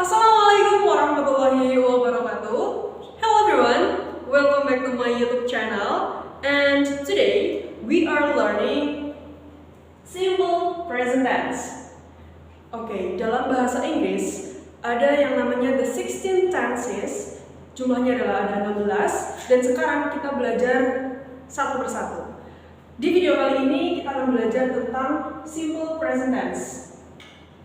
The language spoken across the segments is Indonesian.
Assalamualaikum warahmatullahi wabarakatuh. Hello everyone, welcome back to my YouTube channel. And today we are learning simple present tense. Oke, dalam bahasa Inggris ada yang namanya the 16 tenses. Jumlahnya adalah ada 16 dan sekarang kita belajar satu persatu. Di video kali ini kita akan belajar tentang simple present tense.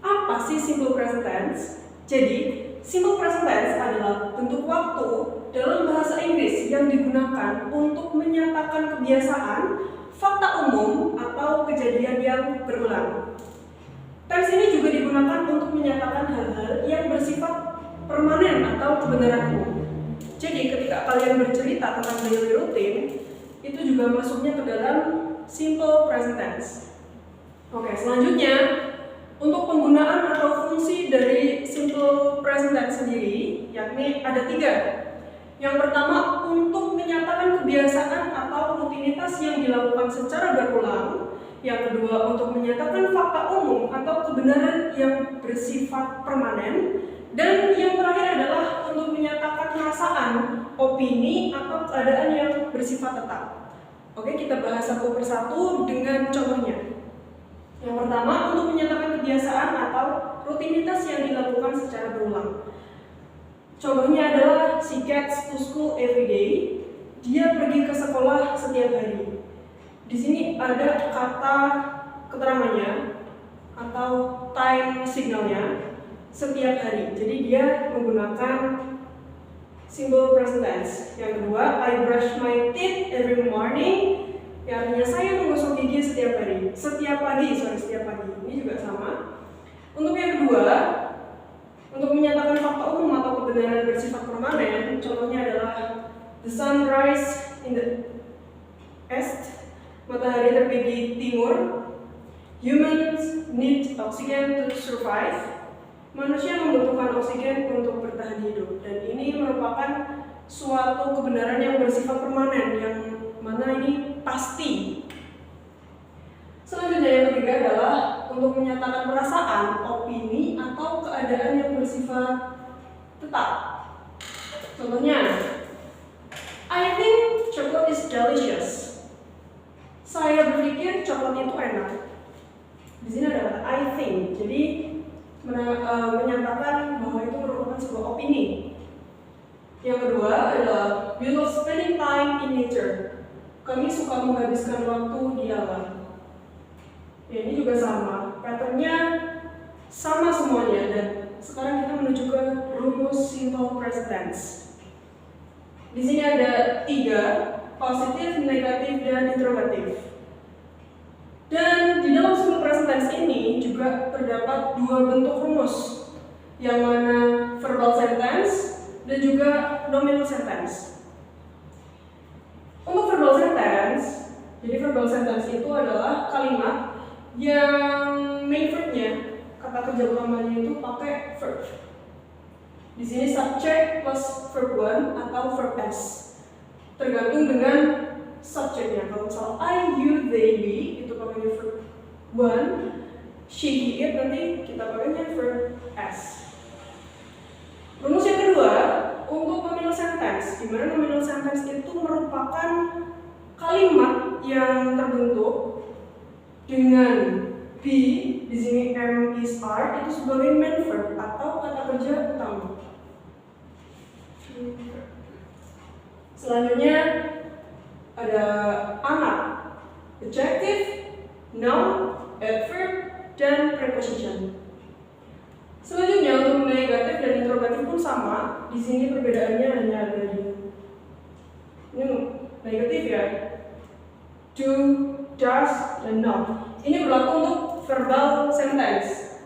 Apa sih simple present tense? Jadi, simple present tense adalah bentuk waktu dalam bahasa Inggris yang digunakan untuk menyatakan kebiasaan, fakta umum, atau kejadian yang berulang. Tense ini juga digunakan untuk menyatakan hal-hal yang bersifat permanen atau kebenaran umum. Jadi, ketika kalian bercerita tentang daily routine, itu juga masuknya ke dalam simple present tense. Oke, selanjutnya untuk penggunaan atau fungsi dari simple present tense sendiri, yakni ada 3. Yang pertama, untuk menyatakan kebiasaan atau rutinitas yang dilakukan secara berulang. Yang kedua, untuk menyatakan fakta umum atau kebenaran yang bersifat permanen. Dan yang terakhir adalah untuk menyatakan perasaan, opini, atau keadaan yang bersifat tetap. Oke, kita bahas satu persatu dengan contohnya. Yang pertama, untuk menyatakan kebiasaan atau rutinitas yang dilakukan secara berulang. Contohnya adalah she gets to school every day. Dia pergi ke sekolah setiap hari. Di sini ada kata keterangannya atau time signalnya setiap hari. Jadi dia menggunakan simple present tense. Yang kedua, I brush my teeth every morning. Ya, artinya saya menggosok gigi setiap hari, setiap pagi. Ini juga sama. Untuk yang kedua, untuk menyatakan fakta umum atau kebenaran bersifat permanen, contohnya adalah the sun rise in the east, matahari terbit di timur. Humans need oxygen to survive. Manusia membutuhkan oksigen untuk bertahan hidup, dan ini merupakan suatu kebenaran yang bersifat permanen, yang mana ini pasti. Selanjutnya yang ketiga adalah untuk menyatakan perasaan, opini, atau keadaan yang bersifat tetap. Contohnya, I think chocolate is delicious. Saya berpikir coklat itu enak. Di sini ada kata I think, jadi menyatakan bahwa itu merupakan sebuah opini. Yang kedua adalah we love spending time in nature. Kami suka menghabiskan waktu di alam. Ya, ini juga sama, patternnya sama semuanya. Dan sekarang kita menuju ke rumus simple present tense. Di sini ada 3, positif, negatif, dan interrogatif. Dan di dalam simple present tense ini juga terdapat 2 bentuk rumus, yang mana verbal sentence dan juga nominal sentence. Untuk verbal sentence, jadi verbal sentence itu adalah kalimat yang main verb-nya, kata kerja utamanya itu pakai verb. Di sini subject plus verb 1 atau verb s, tergantung dengan subjeknya. Kalau misal I, you, they, we itu pakainya verb 1, she, he, it nanti kita pakainya verb s. Rumus yang kedua untuk nominal sentence, di mana nominal sentence itu merupakan kalimat yang terbentuk dengan be, di sini am, is, are itu sebagai main verb atau kata kerja utama. Selanjutnya ada anak, adjective, noun, adverb, dan preposition. Selanjutnya untuk negatif dan interrogatif pun sama. Di sini perbedaannya hanya ada di ini negatif ya, do, does, dan not. Ini berlaku untuk verbal sentence.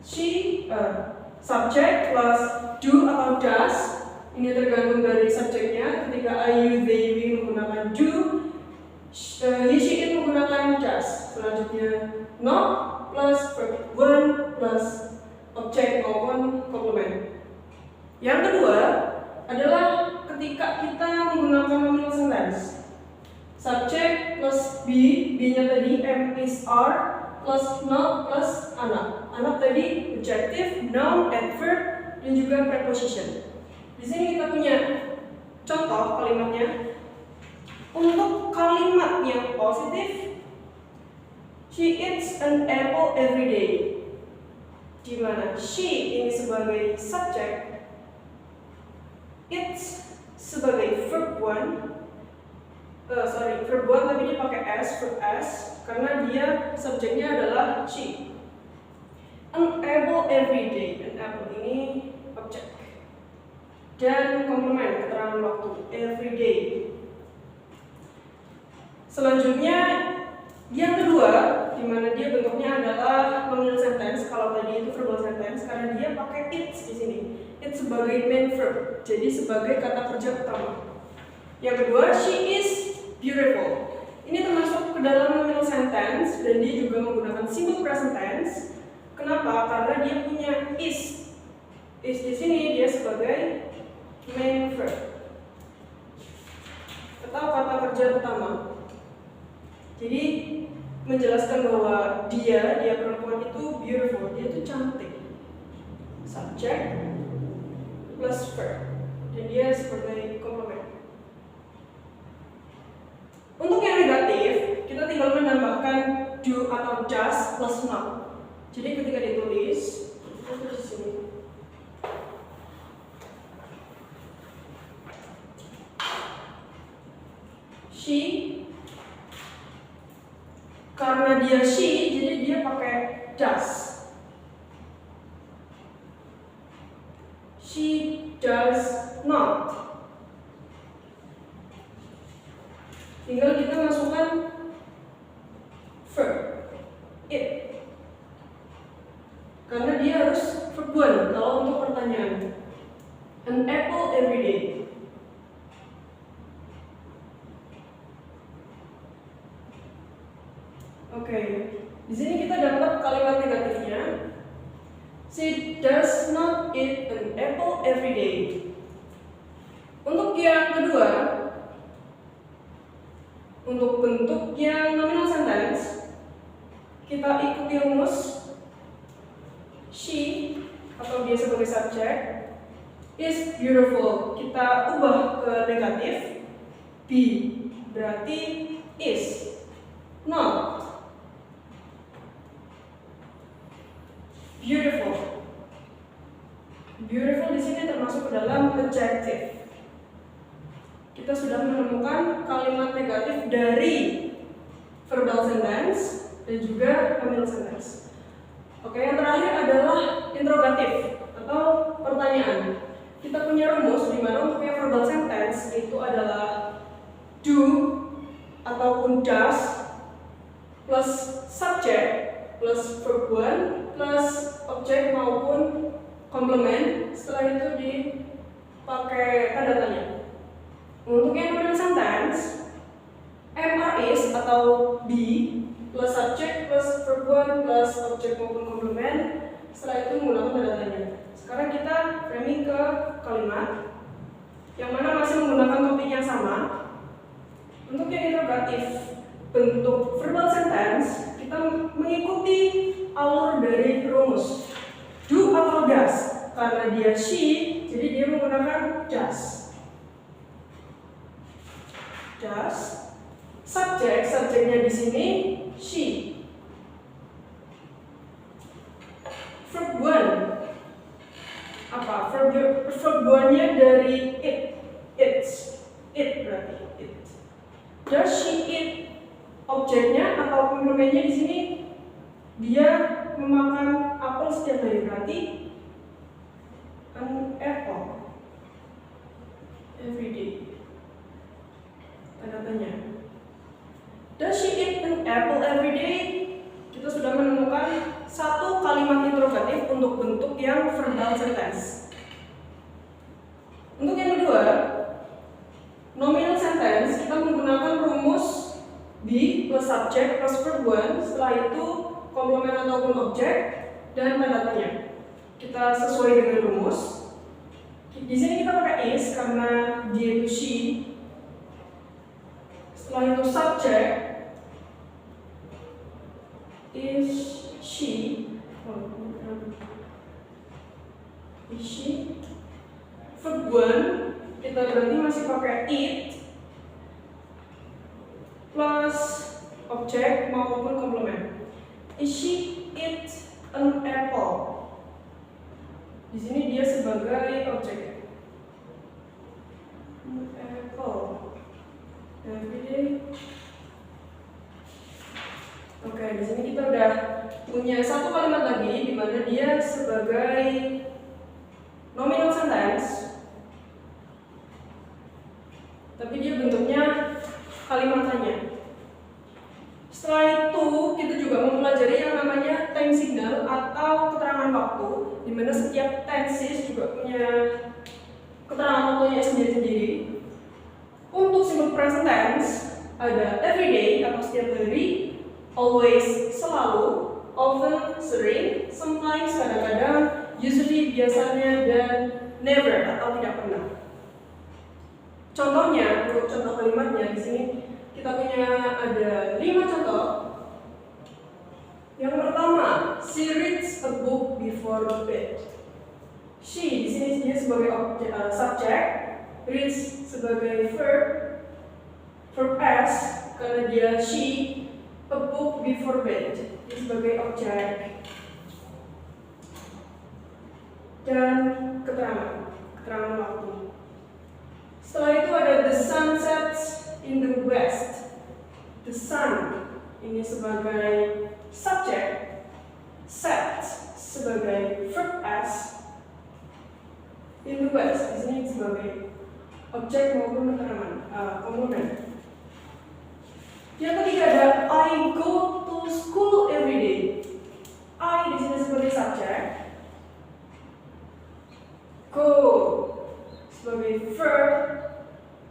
She, subject plus do atau does. Ini tergantung dari subjeknya. Ketika I, you, they, we menggunakan do, he, she, it menggunakan does. Selanjutnya not plus verb 1 plus objek maupun komplement. Yang kedua adalah ketika kita menggunakan nominal sentence. Subject plus be, be-nya tadi am, is, are plus not plus anak. anak tadi adjective, noun, adverb, dan juga preposition. Di sini kita punya contoh kalimatnya. Untuk kalimat yang positif, she eats an apple every day. Di mana she ini sebagai subjek, eats sebagai verb 1, verb 1 tapi dia pakai s, verb s, karena dia subjeknya adalah she. An apple every day, an apple ini objek. Dan komplement keterangan waktu, every day. Selanjutnya yang kedua, di mana dia bentuknya adalah nominal sentence. Kalau tadi itu verbal sentence, karena dia pakai it's di sini. It's sebagai main verb, jadi sebagai kata kerja utama. Yang kedua, she is beautiful. Ini termasuk ke dalam nominal sentence dan dia juga menggunakan simple present tense. Kenapa? Karena dia punya is. Is di sini dia sebagai main verb atau kata kerja utama. Jadi menjelaskan bahwa dia perempuan itu beautiful, dia itu cantik. Subject plus verb, dan dia sebagai komplement. Untuk yang negatif, kita tinggal menambahkan do atau does plus not. Jadi ketika ditulis, kita tulis di sini. She, karena dia she, jadi dia pakai does. She does not. Tinggal kita masukkan verb it, karena dia harus verb 1 kalau untuk pertanyaan. An apple every day. Oke, di sini kita dapat kalimat negatifnya. She does not eat an apple every day. Untuk yang kedua, untuk bentuk yang nominal sentence, kita ikuti rumus she atau dia sebagai subjek is beautiful. Kita ubah ke negatif, be berarti is, not. Beautiful. Beautiful di sini termasuk ke dalam adjective. Kita sudah menemukan kalimat negatif dari verbal sentence dan juga nominal sentence. Oke, yang terakhir adalah interrogatif atau pertanyaan. Kita punya rumus di mana untuk yang verbal sentence itu adalah do ataupun does plus subject plus verb 1 plus objek maupun komplement. Setelah itu dipakai tanda tanya. Untuk yang nominal sentence, MR is atau be plus subject plus verb 1 plus objek maupun komplement. Setelah itu menggunakan tanda tanya. Sekarang kita framing ke kalimat yang mana masih menggunakan topik yang sama. Untuk yang interrogatif bentuk verbal sentence, kita mengikuti alur dari rumus do atau does. Karena dia she, jadi dia menggunakan does. Does. Subjeknya di sini she. Verb 1 apa? Verb 1-nya dari it. It's. It berarti it. Does she eat? Objeknya atau komplementnya di sini dia memakan apel setiap hari, berarti an apple every day. Tanda tanya. Does she eat an apple every day? Kita sudah menemukan satu kalimat interrogatif untuk bentuk yang verbal sentence. Untuk yang kedua, nominal sentence, kita menggunakan rumus be plus subject plus verb 1. Setelah itu komplement ataupun objek dan tanda tanya. Kita sesuai dengan rumus. Di sini kita pakai is karena dia itu she. Setelah itu subject is she. Is she? Verb 1 kita berarti masih pakai it plus objek maupun komplement. Is she eat an apple? Di sini dia sebagai objek. Apple. Every day. Oke, di sini kita udah punya satu kalimat lagi di mana dia sebagai nominal sentence. Tapi dia bentuknya kalimat tanya. Setelah itu kita juga mempelajari yang namanya time signal atau keterangan waktu, di mana setiap tenses juga punya keterangan waktunya sendiri-sendiri. Untuk simple present tense ada everyday atau setiap hari, always selalu, often sering, sometimes kadang-kadang, usually biasanya, dan never atau tidak pernah. Contohnya, untuk contoh kalimatnya di sini kita punya ada 5 contoh. Yang pertama, she reads a book before bed. She di sini dia sebagai objek, subjek, reads sebagai verb s karena dia she, a book before bed dia sebagai objek, dan keterangan waktu. Setelah itu ada the sun sets in the west. The sun ini sebagai subjek, set sebagai verb s, in the west di sini sebagai objek maupun keterangan komplement. Yang ketiga ada I go to school every day. I di sini sebagai subjek, go sebagai verb,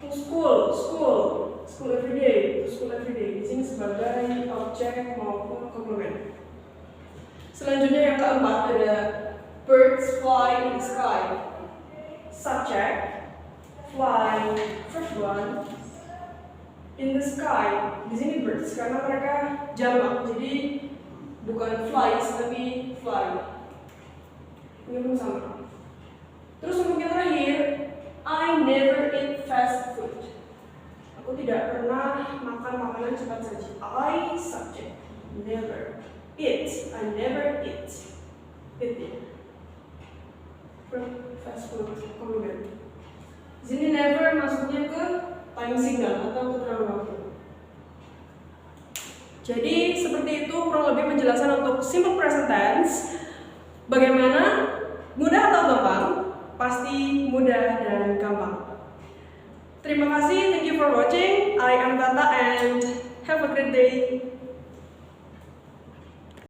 to school every day, di sini sebagai objek maupun komplement. Selanjutnya yang keempat ada birds fly in the sky. Subjek, fly, verb 1, in the sky. Di sini birds karena mereka jamak, jadi bukan flies tapi fly. Ini pun sama. Terus untuk yang terakhir, I never eat fast food. Aku tidak pernah makan makanan cepat saji. I subject, never. Eat, I never eat. Eat ya. Fast food, komplement. Di sini never masuknya ke time signal atau keterangan waktu. Jadi seperti itu kurang lebih penjelasan untuk simple present tense. Bagaimana? Mudah atau gampang? Pasti mudah dan gampang. Terima kasih, thank you for watching. I am Tata and have a great day.